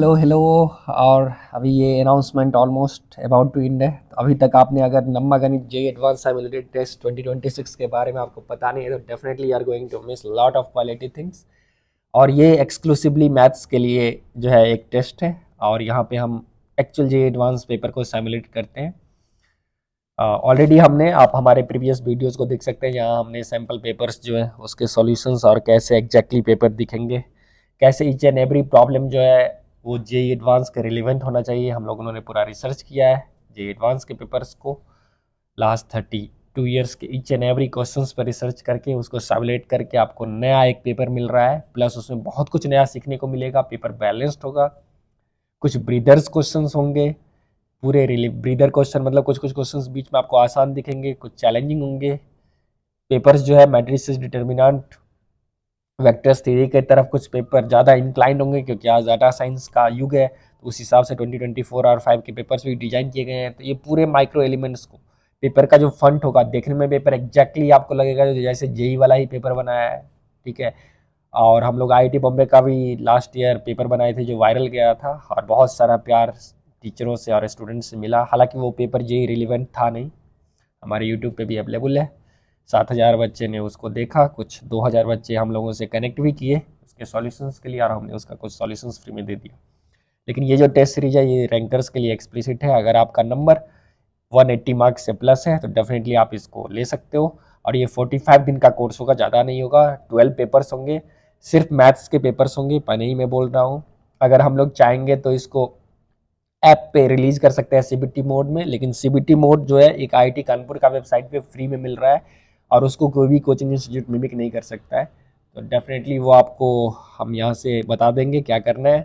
Hello hello. और अभी ये announcement almost about to end है। तो अभी तक आपने अगर नम्मा गणित जे एडवांस सिमुलेटेड टेस्ट 2026 के बारे में आपको पता नहीं है तो definitely you are going to miss lot of quality things. और ये एक्सक्लूसिवली मैथ्स के लिए जो है एक टेस्ट है, और यहाँ पे हम एक्चुअल जे एडवांस पेपर को सिमुलेट करते हैं। ऑलरेडी हमने, आप हमारे प्रीवियस वीडियोस को देख सकते हैं, यहाँ हमने सैम्पल पेपर्स जो है उसके सॉल्यूशंस और कैसे एग्जैक्टली पेपर दिखेंगे, कैसे ईच एंड एवरी प्रॉब्लम जो है वो जे एडवांस के रिलेवेंट होना चाहिए, हम लोगों ने पूरा रिसर्च किया है जे एडवांस के पेपर्स को। लास्ट 32 ईयर्स के ईच एंड एवरी क्वेश्चन पर रिसर्च करके उसको सिमुलेट करके आपको नया एक पेपर मिल रहा है, प्लस उसमें बहुत कुछ नया सीखने को मिलेगा। पेपर बैलेंस्ड होगा, कुछ ब्रीदर्स क्वेश्चंस होंगे, पूरे ब्रीदर क्वेश्चन मतलब कुछ कुछ क्वेश्चंस बीच में आपको आसान दिखेंगे, कुछ चैलेंजिंग होंगे। पेपर्स जो है मैट्रिसेस, डिटर्मिनेंट, वेक्टर्स थ्योरी की तरफ कुछ पेपर ज़्यादा इंक्लाइंड होंगे क्योंकि आज डाटा साइंस का युग है, तो उस हिसाब से 2024 और 5 के पेपर्स भी डिजाइन किए गए हैं। तो ये पूरे माइक्रो एलिमेंट्स को, पेपर का जो फंट होगा, देखने में पेपर एग्जैक्टली आपको लगेगा जो जैसे जेई वाला ही पेपर बनाया है, ठीक है। और हम लोग आईआईटी बॉम्बे का भी लास्ट ईयर पेपर बनाए थे जो वायरल गया था, और बहुत सारा प्यार टीचरों से और स्टूडेंट्स से मिला। हालांकि वो पेपर जेई रिलेवेंट था नहीं, हमारे यूट्यूब पे भी अवेलेबल है। 7,000 बच्चे ने उसको देखा, कुछ 2,000 बच्चे हम लोगों से कनेक्ट भी किए उसके सॉल्यूशंस के लिए, और हमने उसका कुछ सॉल्यूशंस फ्री में दे दिया। लेकिन ये जो टेस्ट सीरीज है ये रैंकर्स के लिए एक्सप्लिसिट है। अगर आपका नंबर 180 मार्क्स से प्लस है तो डेफिनेटली आप इसको ले सकते हो। और ये 45 दिन का कोर्स होगा, ज़्यादा नहीं होगा। 12 पेपर्स होंगे, सिर्फ मैथ्स के पेपर्स होंगे, पहले ही मैं बोल रहा हूँ। अगर हम लोग चाहेंगे तो इसको ऐप पे रिलीज कर सकते हैं सीबीटी मोड में, लेकिन सीबीटी मोड जो है एक आईआईटी कानपुर का वेबसाइट पे फ्री में मिल रहा है, और उसको कोई भी कोचिंग इंस्टीट्यूट मिमिक नहीं कर सकता है। तो डेफिनेटली वो आपको हम यहाँ से बता देंगे क्या करना है।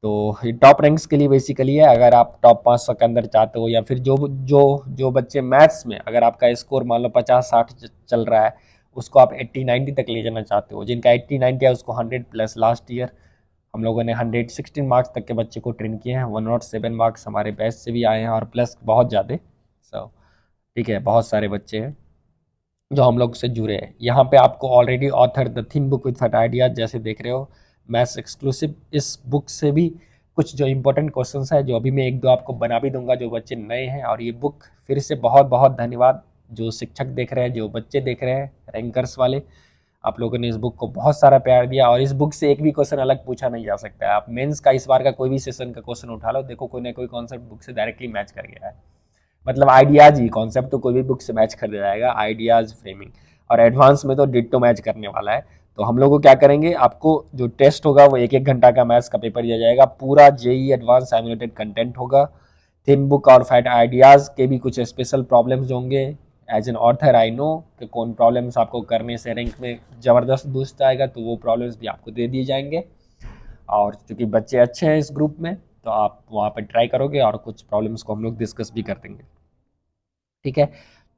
तो ये टॉप रैंक्स के लिए बेसिकली है। अगर आप टॉप 500 के अंदर चाहते हो, या फिर जो जो जो बच्चे मैथ्स में, अगर आपका स्कोर मान लो 50-60 चल रहा है, उसको आप 80-90 तक ले जाना चाहते हो, जिनका 80-90 है उसको 100 प्लस। लास्ट ईयर हम लोगों ने 116 मार्क्स तक के बच्चे को ट्रेन किए हैं, 107 मार्क्स हमारे बैच से भी आए हैं, और प्लस बहुत ज़्यादा। ठीक है, बहुत सारे बच्चे हैं जो हम लोग से जुड़े हैं। यहाँ पे आपको already author the theme book with फट आइडियाज जैसे देख रहे हो, मैथ्स एक्सक्लूसिव, इस बुक से भी कुछ जो इंपॉर्टेंट क्वेश्चंस है जो अभी मैं एक दो आपको बना भी दूंगा जो बच्चे नए हैं। और ये बुक फिर से बहुत बहुत धन्यवाद जो शिक्षक देख रहे हैं, जो बच्चे देख रहे हैं, रैंकर्स वाले, आप लोगों ने इस बुक को बहुत सारा प्यार दिया। और इस बुक से एक भी क्वेश्चन अलग पूछा नहीं जा सकता है। आप मेंस का इस बार का कोई भी सेशन का क्वेश्चन उठा लो, देखो कोई ना कोई कॉन्सेप्ट बुक से डायरेक्टली मैच कर गया है। मतलब आइडियाज ही, कॉन्सेप्ट तो कोई भी बुक से मैच कर जाएगा, आइडियाज, फ्रेमिंग, और एडवांस में तो डिट्टो मैच करने वाला है। तो हम लोग को क्या करेंगे, आपको जो टेस्ट होगा वो 1-1 घंटा का मैथ्स का पेपर दिया जाएगा, पूरा जेई एडवांस सिमुलेटेड कंटेंट होगा। थिन बुक और फैट आइडियाज के भी कुछ स्पेशल प्रॉब्लम्स होंगे। As an author I know कि कौन प्रॉब्लम्स आपको करने से रैंक में ज़बरदस्त बूस्ट आएगा, तो वो प्रॉब्लम्स भी आपको दे दिए जाएंगे। और चूंकि बच्चे अच्छे हैं इस ग्रुप में, तो आप वहाँ पर ट्राई करोगे और कुछ प्रॉब्लम्स को हम लोग डिस्कस भी कर देंगे, ठीक है।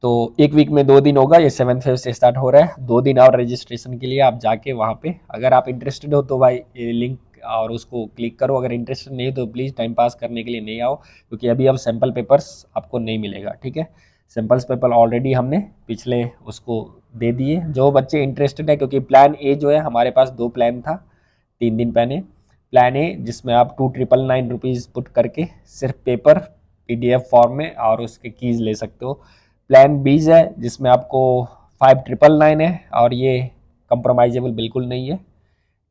तो एक वीक में 2 दिन होगा, ये 7 फेब से स्टार्ट हो रहा है। 2 दिन और रजिस्ट्रेशन के लिए आप जाके वहाँ पे, अगर आप इंटरेस्टेड हो तो भाई ये लिंक और उसको क्लिक करो। अगर इंटरेस्टेड नहीं हो तो प्लीज़ टाइम पास करने के लिए नहीं आओ, क्योंकि अभी अब सैम्पल पेपर्स आपको नहीं मिलेगा, ठीक है। सैम्पल्स पेपर ऑलरेडी हमने पिछले उसको दे दिए जो बच्चे इंटरेस्टेड है, क्योंकि प्लान ए जो है, हमारे पास 2 प्लान था 3 दिन पहले। प्लान ए जिसमें आप 2,999 रुपीज़ पुट करके सिर्फ पेपर पीडीएफ फॉर्म में और उसके कीज ले सकते हो। प्लान बीज है जिसमें आपको 5,999 है, और ये कंप्रोमाइजेबल बिल्कुल नहीं है,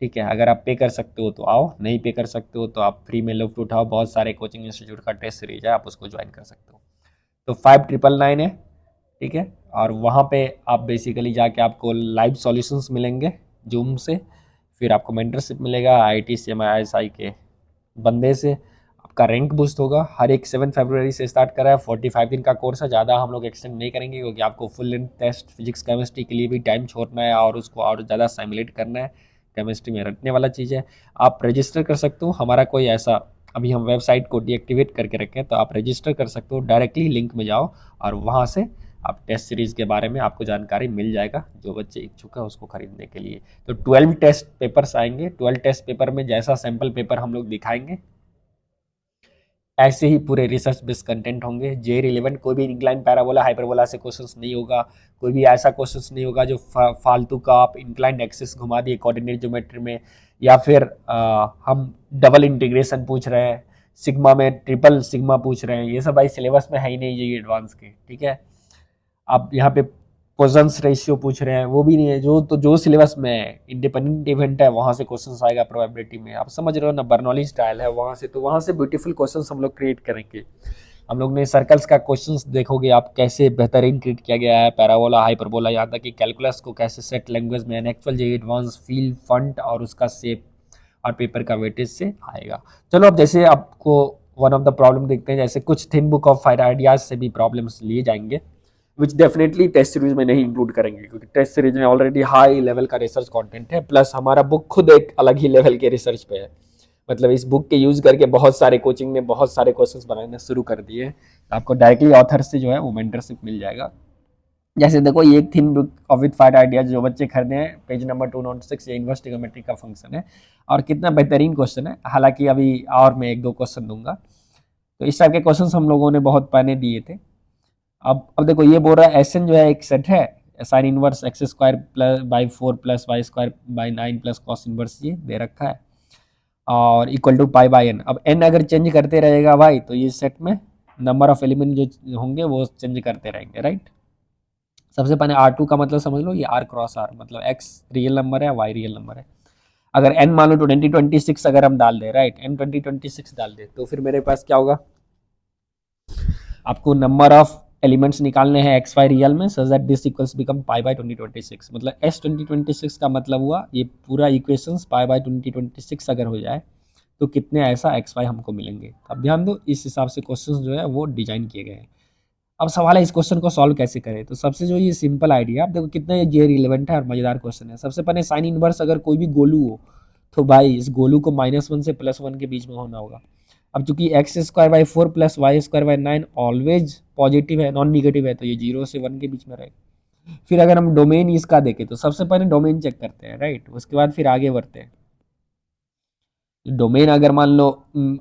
ठीक है। अगर आप पे कर सकते हो तो आओ, नहीं पे कर सकते हो तो आप फ्री में लुफ्त उठाओ। बहुत सारे कोचिंग इंस्टीट्यूट का टेस्ट सीरीज है, आप उसको ज्वाइन कर सकते हो। तो 5,999 है, ठीक है। और वहाँ पे आप बेसिकली जाके आपको लाइव सॉल्यूशंस मिलेंगे जूम से, फिर आपको मेंटरशिप मिलेगा आईआईटी CMI के बंदे से, आपका रैंक बूस्ट होगा। हर एक 7 फरवरी से स्टार्ट करा है, 45 दिन का कोर्स है, ज़्यादा हम लोग एक्सटेंड नहीं करेंगे क्योंकि आपको full length test physics chemistry के लिए भी टाइम छोड़ना है और उसको और ज़्यादा सिमुलेट करना है। केमिस्ट्री में रटने वाला चीज़ है। आप रजिस्टर कर सकते हो, हमारा कोई ऐसा, अभी हम वेबसाइट को डीएक्टिवेट करके रखें, तो आप रजिस्टर कर सकते हो, डायरेक्टली लिंक में जाओ और वहाँ से आप टेस्ट सीरीज़ के बारे में आपको जानकारी मिल जाएगा जो बच्चे इच्छुक है उसको खरीदने के लिए। तो 12 टेस्ट पेपर्स आएंगे, 12 टेस्ट पेपर में जैसा सैम्पल पेपर हम लोग दिखाएंगे ऐसे ही पूरे रिसर्च बेस्ड कंटेंट होंगे। जे रिलेवेंट कोई भी इंक्लाइन पैराबोला हाइपरबोला से क्वेश्चंस नहीं होगा, कोई भी ऐसा क्वेश्चंस नहीं होगा जो फालतू का आप इंक्लाइन एक्सिस घुमा दिए कोऑर्डिनेट ज्योमेट्री में, या फिर हम डबल इंटीग्रेशन पूछ रहे हैं, सिग्मा में ट्रिपल सिग्मा पूछ रहे हैं, ये सब भाई सिलेबस में है ही नहीं ये एडवांस के, ठीक है। आप यहाँ पे पोजन्स रेशियो पूछ रहे हैं, वो भी नहीं है। जो सिलेबस में इंडिपेंडेंट इवेंट है वहाँ से क्वेश्चन आएगा प्रोबेबिलिटी में, आप समझ रहे हो ना, बर्नौली स्टाइल है वहाँ से, तो वहाँ से ब्यूटीफुल क्वेश्चन हम लोग क्रिएट करेंगे। हम लोग ने सर्कल्स का क्वेश्चंस देखोगे आप कैसे बेहतरीन क्रिएट किया गया है, पैराबोला, हाइपरबोला, यहाँ तक कि कैलकुलस को कैसे सेट लैंग्वेज में एक्चुअल जे एडवांस फील फंट और उसका शेप और पेपर का वेटेज से आएगा। चलो अब जैसे आपको वन ऑफ द प्रॉब्लम देखते हैं, जैसे कुछ thin book of five ideas से भी प्रॉब्लम्स लिए जाएंगे विच डेफिनेटली टेस्ट सीरीज में नहीं इंक्लूड करेंगे, क्योंकि टेस्ट सीरीज में ऑलरेडी हाई लेवल का रिसर्च कंटेंट है, प्लस हमारा बुक खुद एक अलग ही लेवल के रिसर्च पे है। मतलब इस बुक के यूज करके बहुत सारे कोचिंग ने बहुत सारे क्वेश्चंस बनाने शुरू कर दिए, आपको डायरेक्टली ऑथर से जो है वो मेंटरशिप मिल जाएगा। जैसे देखो ये एक thin book of with five ideas जो बच्चे खरीदे हैं, पेज नंबर 206, ये इनवर्स ट्रिग्नोमेट्री का फंक्शन है, और कितना बेहतरीन क्वेश्चन है। हालांकि अभी और मैं एक दो क्वेश्चन दूंगा, तो इस टाइप के क्वेश्चन हम लोगों ने बहुत पहले दिए थे। अब देखो ये बोल रहा है एस एन जो है एक सेट है, sine inverse x square plus by 4 plus Y square by 9 plus cos inverse ये दे रखा है, और equal to pi by n. अब एन अगर चेंज करते रहेगा भाई, तो ये सेट में नंबर ऑफ एलिमेंट जो होंगे वो चेंज करते रहेंगे, राइट। सबसे पहले R2 का मतलब समझ लो, ये R क्रॉस R, मतलब X रियल नंबर है, Y रियल नंबर है। अगर n मान लो 2026 अगर हम डाल दे, राइट, n 2026 डाल दे, तो फिर मेरे पास क्या होगा, आपको नंबर ऑफ एलिमेंट्स निकालने हैं एक्स वाई रियल में, so that this equals become pi by 2026। मतलब एस 2026 का मतलब हुआ ये पूरा इक्वेशंस पाई बाई 2026 अगर हो जाए तो कितने ऐसा एक्स वाई हमको मिलेंगे। अब ध्यान दो, इस हिसाब से क्वेश्चन जो है वो डिजाइन किए गए हैं। अब सवाल है इस क्वेश्चन को सॉल्व कैसे करें, तो सबसे जो ये सिंपल आइडिया, आप देखो कितना ये रिलेवेंट है और मजेदार क्वेश्चन है। सबसे पहले साइन इनवर्स अगर कोई भी गोलू हो, तो भाई इस गोलू को -1 से +1 के बीच में होना होगा। अब चूंकि x square by 4 plus Y square by 9 always positive है, नॉन निगेटिव है, तो ये 0 से 1 के बीच में रहेगा। फिर अगर हम डोमेन इसका देखें, तो सबसे पहले डोमेन चेक करते हैं, राइट, उसके बाद फिर आगे बढ़ते हैं। डोमेन अगर मान लो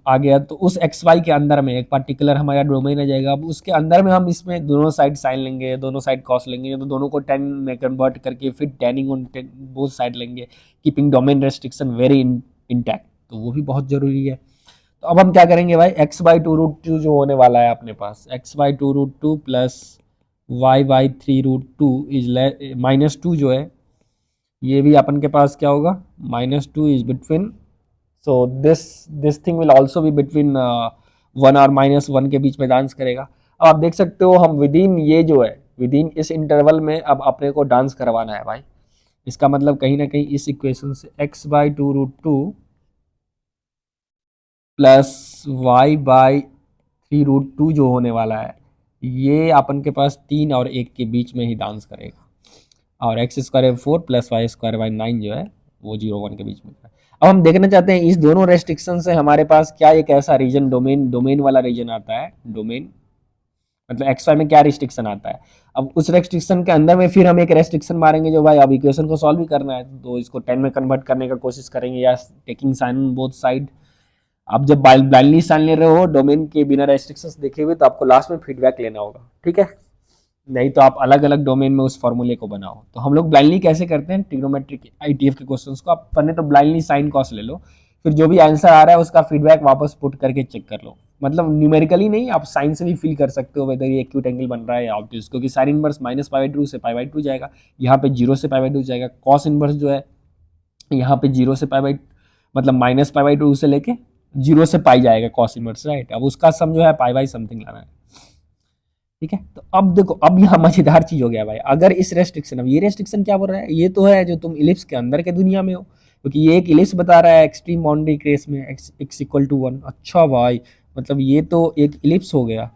आ गया, तो उस एक्स वाई के अंदर में एक पर्टिकुलर हमारा डोमेन आ जाएगा। अब उसके अंदर में हम इसमें दोनों साइड साइन लेंगे, दोनों साइड कॉस लेंगे, तो दोनों को टेन में कन्वर्ट करके फिर टेनिंग ऑन बोथ साइड लेंगे, keeping domain restriction very intact, तो वो भी बहुत जरूरी है। तो अब हम क्या करेंगे भाई, x/2√2 जो होने वाला है अपने पास, x/2√2 प्लस y/3√2 इज -2 जो है, ये भी अपन के पास क्या होगा, -2 is between, so this thing will also be between 1 और -1 के बीच में डांस करेगा। अब आप देख सकते हो हम विद इन ये जो है, विद इन इस इंटरवल में अब अपने को डांस करवाना है भाई। इसका मतलब कहीं ना कहीं इस इक्वेशन से x/2√2 प्लस y/3√2 जो होने वाला है, ये अपन के पास 3 और 1 के बीच में ही डांस करेगा, और x square 4 plus Y square by 9 जो है वो 0 1 के बीच में है। अब हम देखना चाहते हैं इस दोनों रेस्ट्रिक्शन से हमारे पास क्या एक ऐसा रीजन, डोमेन वाला रीजन आता है। डोमेन मतलब एक्स वाई में क्या रिस्ट्रिक्शन आता है। अब उस रेस्ट्रिक्शन के अंदर में फिर हम एक रेस्ट्रिक्शन मारेंगे जो भाई अब इक्वेशन को सॉल्व भी करना है, तो इसको 10 में कन्वर्ट करने का कोशिश करेंगे, या टेकिंग साइन बोथ साइड। आप जब ब्लाइंडली साइन ले रहे हो डोमेन के बिना रेस्ट्रिक्शंस देखे हुए, तो आपको लास्ट में फीडबैक लेना होगा, ठीक है। नहीं तो आप अलग अलग डोमेन में उस फॉर्मूले को बनाओ। तो हम लोग ब्लाइंडली कैसे करते हैं, ट्रिग्नोमेट्रिक आईटीएफ के क्वेश्चंस को आप पहले तो ब्लाइंडली साइन कॉस ले लो, फिर जो भी आंसर आ रहा है उसका फीडबैक वापस पुट करके चेक कर लो। मतलब न्यूमेरिकली नहीं, आप साइन से भी फील कर सकते हो वेदर ये एक्यूट एंगल बन रहा है या ऑब्ट्यूज, क्योंकि साइन इनवर्स -π/2 से π/2 जाएगा, यहाँ पे 0 से π/2 जाएगा। कॉस इनवर्स जो है यहाँ पे 0 से π/, मतलब -π/2 से लेके 0 से पाई जाएगा कॉस इनवर्स, राइट। अब उसका सम जो है पाई समथिंग लाना है, ठीक है। तो अब देखो, अब यहाँ मजेदार चीज हो गया भाई, अगर इस रेस्ट्रिक्शन, अब ये रेस्ट्रिक्शन क्या बोल रहा है, ये तो है जो तुम इलिप्स के अंदर के दुनिया में हो, क्योंकि ये एक इलिप्स बता रहा है एक्सट्रीम बाउंड्री केस में x = 1। अच्छा भाई, मतलब ये तो एक इलिप्स हो गया,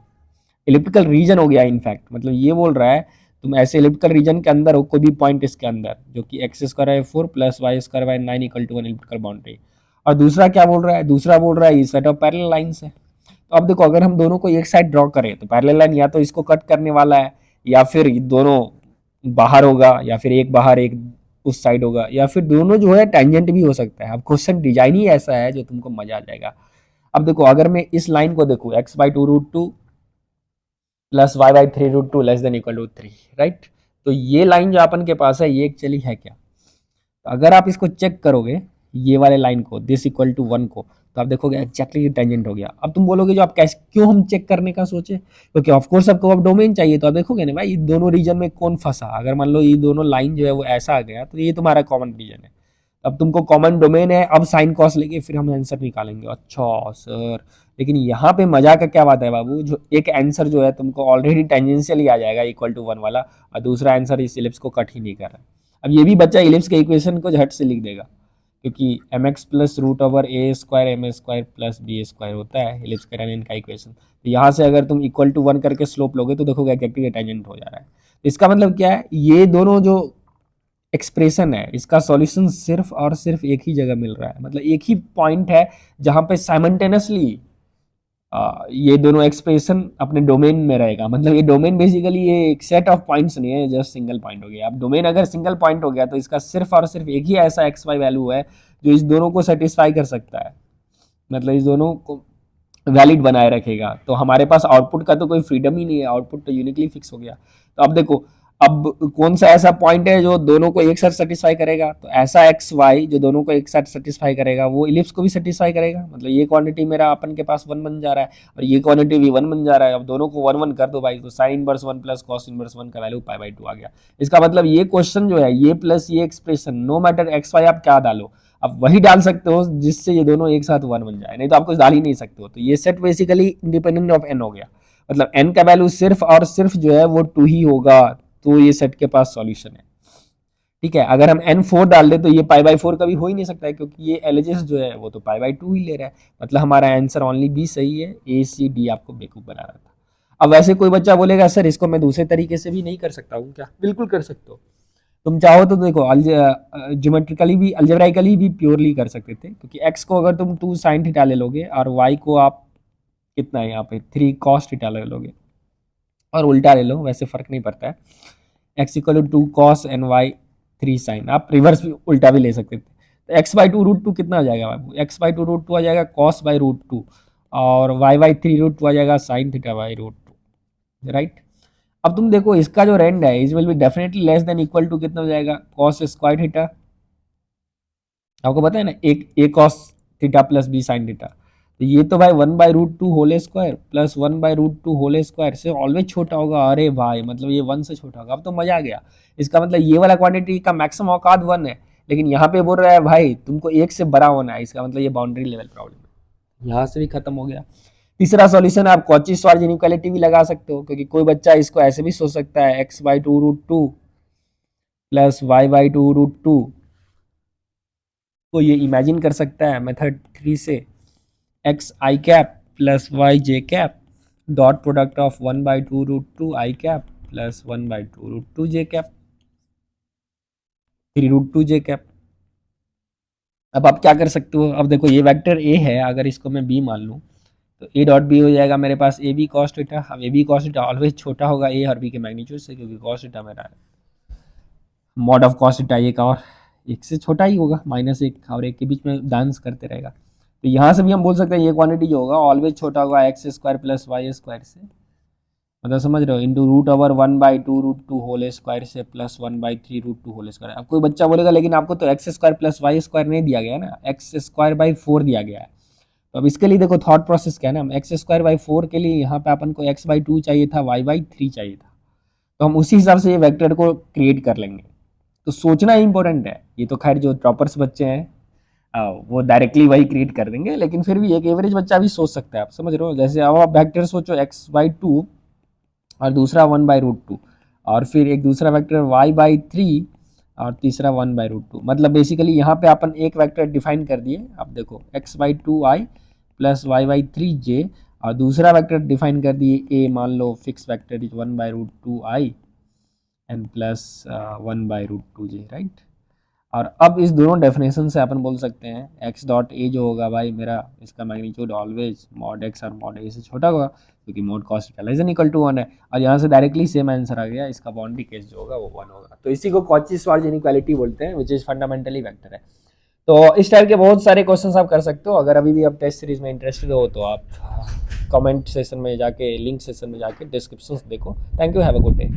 इलिप्टिकल रीजन हो गया इनफैक्ट। मतलब ये बोल रहा है तुम ऐसे इलिप्टिकल रीजन के अंदर हो, कोई भी पॉइंट इसके अंदर, जो कि x² 4 + y² 9 = 1 इलिप्टिकल बाउंड्री। और दूसरा क्या बोल रहा है, दूसरा बोल रहा है ये सेट ऑफ पैरेलल लाइंस है। तो अब देखो, अगर हम दोनों को एक साइड ड्रॉ करें, तो पैरेलल लाइन या तो इसको कट करने वाला है, या फिर दोनों बाहर होगा, या फिर एक बाहर एक उस साइड होगा, या फिर दोनों जो है टेंजेंट भी हो सकता है। अब क्वेश्चन डिजाइन ही ऐसा है जो तुमको मजा आ जाएगा। अब देखो, अगर मैं इस लाइन को देखूँ x/2√2 प्लस y/3√2 <3, राइट। तो ये लाइन जो अपन के पास है ये एक्चुअली है क्या, तो अगर आप इसको चेक करोगे, ये वाले लाइन को, दिस इक्वल टू 1 को, तो आप देखोगे एक्जैक्टली टेंजेंट हो गया। अब तुम बोलोगे जो आप कैसे, क्यों हम चेक करने का सोचे, क्योंकि ऑफकोर्स आपको अब डोमेन चाहिए, तो आप देखोगे ना भाई ये दोनों रीजन में कौन फंसा। अगर मान लो ये दोनों लाइन जो है वो ऐसा आ गया, तो ये तुम्हारा कॉमन रीजन है। अब तुमको कॉमन डोमेन है, अब साइन कॉस लेके फिर हम आंसर निकालेंगे। अच्छा सर, लेकिन यहाँ पे मजा का क्या बात है बाबू, जो एक आंसर जो है तुमको ऑलरेडी टेंजेंशियल आ जाएगा इक्वल टू 1 वाला, और दूसरा आंसर इस इलिप्स को कट ही नहीं कर रहा है। अब ये भी बच्चा इलिप्स के इक्वेशन को झट से लिख देगा, क्योंकि M X plus root over A square M square plus B square होता है इलिप्स के टेंजेंट का इक्वेशन। तो यहाँ से अगर तुम इक्वल टू 1 करके स्लोप लोगे तो देखोगे एक्टिव टेंजेंट हो जा रहा है। तो इसका मतलब क्या है, ये दोनों जो एक्सप्रेशन है इसका सॉल्यूशन सिर्फ और सिर्फ एक ही जगह मिल रहा है, मतलब एक ही पॉइंट है जहां पे साइमल्टेनियसली ये दोनों एक्सप्रेशन अपने डोमेन में रहेगा। मतलब ये डोमेन बेसिकली ये एक सेट ऑफ पॉइंट्स नहीं है, जस्ट सिंगल पॉइंट हो गया। अब डोमेन अगर सिंगल पॉइंट हो गया तो इसका सिर्फ और सिर्फ एक ही ऐसा एक्स वाई वैल्यू है जो इस दोनों को सेटिस्फाई कर सकता है, मतलब इस दोनों को वैलिड बनाए रखेगा। तो हमारे पास आउटपुट का तो कोई फ्रीडम ही नहीं है, आउटपुट तो यूनिकली फिक्स हो गया। तो अब देखो, अब कौन सा ऐसा पॉइंट है जो दोनों को एक साथ सेटिस्फाई करेगा, तो ऐसा एक्स वाई जो दोनों को एक साथ सेटिस्फाई करेगा वो इलिप्स को भी सेटिस्फाई करेगा। मतलब ये क्वांटिटी मेरा अपन के पास 1 बन जा रहा है और ये क्वांटिटी भी 1 बन जा रहा है। अब दोनों को 1 1 कर दो भाई, तो sine inverse 1 plus cos inverse 1 का वैल्यू पाई बाई 2 आ गया। इसका मतलब ये क्वेश्चन जो है, ये प्लस ये expression, no matter x y आप क्या डालो, आप वही डाल सकते हो जिससे ये दोनों एक साथ 1 बन जाए, नहीं तो आप कुछ डाल ही नहीं सकते हो। तो ये set basically independent of n हो गया, मतलब एन का वैल्यू सिर्फ और सिर्फ जो है वो 2 ही होगा, तो ये सेट के पास सॉल्यूशन है। ठीक है, अगर हम एन 4 डाल दे तो ये पाई बाई 4 कभी हो ही नहीं सकता है, क्योंकि ये एलएचएस जो है वो तो पाई बाई 2 ही ले रहा है। मतलब हमारा आंसर ओनली बी सही है, ए सी डी आपको बेवकूफ बना रहा था। अब वैसे कोई बच्चा बोलेगा सर इसको मैं दूसरे तरीके से भी नहीं कर सकता हूँ क्या, बिल्कुल कर सकते हो। तुम चाहो तो देखो ज्योमेट्रिकली भी अल्जेब्राइकली भी प्योरली कर सकते थे, क्योंकि एक्स को अगर तुम 2 साइन थीटा ले लोगे और वाई को आप कितना है यहाँ पे 3 कॉस थीटा ले लोगे, और उल्टा ले लो वैसे फर्क नहीं पड़ता है, x equal to 2 cos and y 3 sine, आप रिवर्स भी उल्टा भी ले सकते थे। तो एक्स बाई 2 रूट 2 कितना आ जाएगा बाबू, एक्स बाई 2 रूट 2 आ जाएगा कॉस बाई रूट 2, और वाई बाई 3 रूट 2 आ जाएगा sine theta by root 2, right. अब तुम देखो इसका जो रेंड है is will be definitely less than equal to कितना हो जाएगा, कॉस स्क्वायर थीटा। आपको पता है ना, एक A cos theta plus B sin theta, तो ये तो भाई 1 by root 2 whole square plus 1 by root 2 whole square से ऑलवेज छोटा होगा। अरे भाई मतलब ये 1 से छोटा होगा, अब तो मजा आ गया। इसका मतलब ये वाला क्वांटिटी का मैक्सिमम औकात 1 है, लेकिन यहाँ पे बोल रहा है भाई तुमको 1 से बड़ा होना है, इसका मतलब ये बाउंड्री लेवल प्रॉब्लम है, यहाँ से भी खत्म हो गया। तीसरा सॉल्यूशन आप कॉची श्वार्ट्ज इनइक्वालिटी भी लगा सकते हो, क्योंकि कोई बच्चा इसको ऐसे भी सोच सकता है x by 2 root 2 plus Y by 2 root 2 को ये इमेजिन कर सकता है मेथड 3 से, x i cap plus y j cap dot product of 1 by 2 root 2 i cap plus 1 by 2 root 2 j cap 3 root 2 j cap. अब आप क्या कर सकते हो, अब देखो ये वेक्टर ए है, अगर इसको मैं बी मान लूँ तो ए डॉट बी हो जाएगा मेरे पास ए बी कॉस थीटा। अब a b cos theta always छोटा होगा ए और बी के मैग्नीट्यूड से, क्योंकि कॉस थीटा मेरा मॉड ऑफ कॉस थीटा एक और एक से छोटा ही होगा, -1 और 1 के बीच में डांस करते रहेगा। तो यहाँ से भी हम बोल सकते हैं ये क्वांटिटी जो होगा ऑलवेज छोटा होगा X square plus Y square से, मतलब समझ रहे हो, into root over 1 by 2 root 2 whole square से plus 1 by 3 root 2 whole square. अब कोई बच्चा बोलेगा लेकिन आपको तो X square plus Y square नहीं दिया गया ना, एक्स स्क्वायर बाई 4 दिया गया है। तो अब इसके लिए देखो थॉट प्रोसेस क्या है ना, एक्स स्क्वायर बाई 4 के लिए यहाँ पे अपन को एक्स बाई 2 चाहिए था, वाई बाई 3 चाहिए था, तो हम उसी हिसाब से ये वेक्टर को क्रिएट कर लेंगे। तो सोचना इंपॉर्टेंट है, ये तो खैर जो टॉपर्स बच्चे हैं वो डायरेक्टली वही क्रिएट कर देंगे, लेकिन फिर भी एक एवरेज बच्चा भी सोच सकता है, आप समझ रहे हो। जैसे अब आप वेक्टर सोचो एक्स बाई 2 और दूसरा 1 बाई रूट 2, और फिर एक दूसरा वेक्टर वाई बाई 3 और तीसरा 1 बाई रूट 2, मतलब बेसिकली यहाँ पे अपन एक वेक्टर डिफाइन कर दिए। अब देखो X by 2 I plus Y by 3 J, और दूसरा वेक्टर डिफाइन कर दिए ए, मान लो fix vector is 1 by root 2 I and plus 1 by root 2 J, right. और अब इस दोनों डेफिनेशन से अपन बोल सकते हैं एक्स डॉट ए जो होगा भाई मेरा, इसका मैग्नीट्यूड ऑलवेज मॉड एक्स और मॉड ए से छोटा होगा, क्योंकि mod cos theta less than equal to 1 है। और यहाँ से डायरेक्टली सेम आंसर आ गया, इसका बाउंड्री केस जो होगा वो 1 होगा। तो इसी को कॉची-श्वार्ट्ज इनइक्वालिटी बोलते हैं, विच इज फंडामेंटली वेक्टर है। तो इस टाइप के बहुत सारे क्वेश्चन आप कर सकते हो। अगर अभी भी आप टेस्ट सीरीज में इंटरेस्टेड हो तो आप कमेंट सेशन में जाके, लिंक सेशन में जाके डिस्क्रिप्शन देखो। Thank you, have a good day.